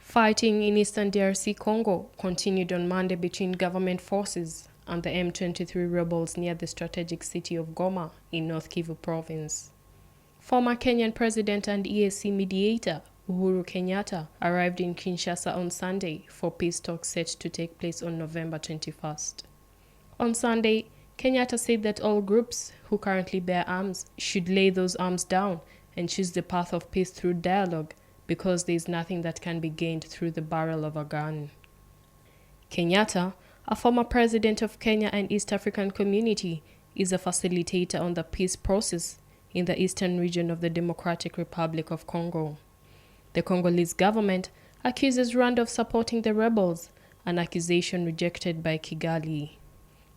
Fighting in eastern DRC Congo continued on Monday between government forces and the M23 rebels near the strategic city of Goma in North Kivu province. Former Kenyan President and EAC mediator Uhuru Kenyatta arrived in Kinshasa on Sunday for peace talks set to take place on November 21st. On Sunday, Kenyatta said that all groups who currently bear arms should lay those arms down and choose the path of peace through dialogue, because there is nothing that can be gained through the barrel of a gun. Kenyatta, a former president of Kenya and East African Community, is a facilitator on the peace process in the eastern region of the Democratic Republic of Congo. The Congolese government accuses Rwanda of supporting the rebels, an accusation rejected by Kigali.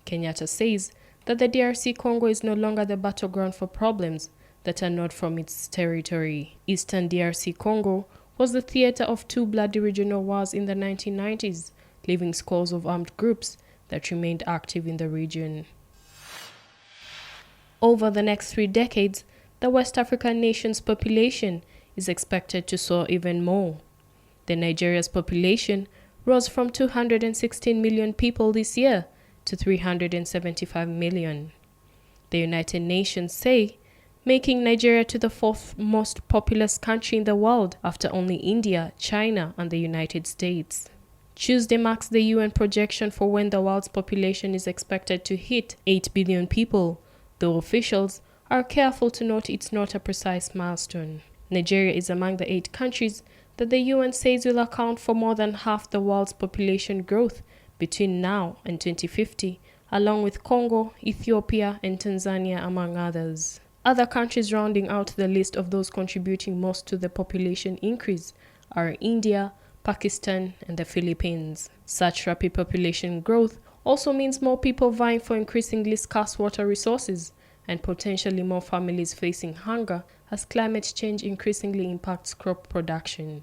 Kenyatta says that the DRC Congo is no longer the battleground for problems that are not from its territory. Eastern DRC Congo was the theater of two bloody regional wars in the 1990s, leaving scores of armed groups that remained active in the region. Over the next 3 decades, the West African nation's population is expected to soar even more. The Nigeria's population rose from 216 million people this year to 375 million. The United Nations say making Nigeria to the 4th most populous country in the world after only India, China, and the United States. Tuesday marks the UN projection for when the world's population is expected to hit 8 billion people, though officials are careful to note it's not a precise milestone. Nigeria is among the 8 countries that the UN says will account for more than half the world's population growth between now and 2050, along with Congo, Ethiopia, and Tanzania, among others. Other countries rounding out the list of those contributing most to the population increase are India, Pakistan, and the Philippines. Such rapid population growth also means more people vying for increasingly scarce water resources and potentially more families facing hunger as climate change increasingly impacts crop production.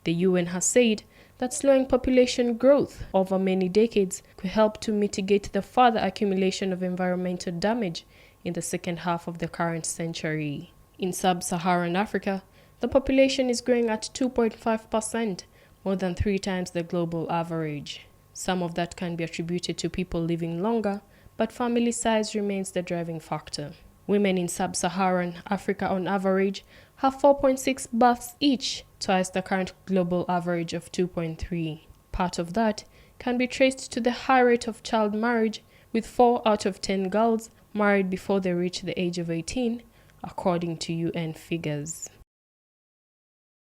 The UN has said that slowing population growth over many decades could help to mitigate the further accumulation of environmental damage in the second half of the current century. In sub-Saharan Africa, the population is growing at 2.5%, more than 3 times the global average. Some of that can be attributed to people living longer, but family size remains the driving factor. Women in sub-Saharan Africa on average have 4.6 births each, twice the current global average of 2.3. Part of that can be traced to the high rate of child marriage, with 4 out of 10 girls married before they reach the age of 18, according to UN figures.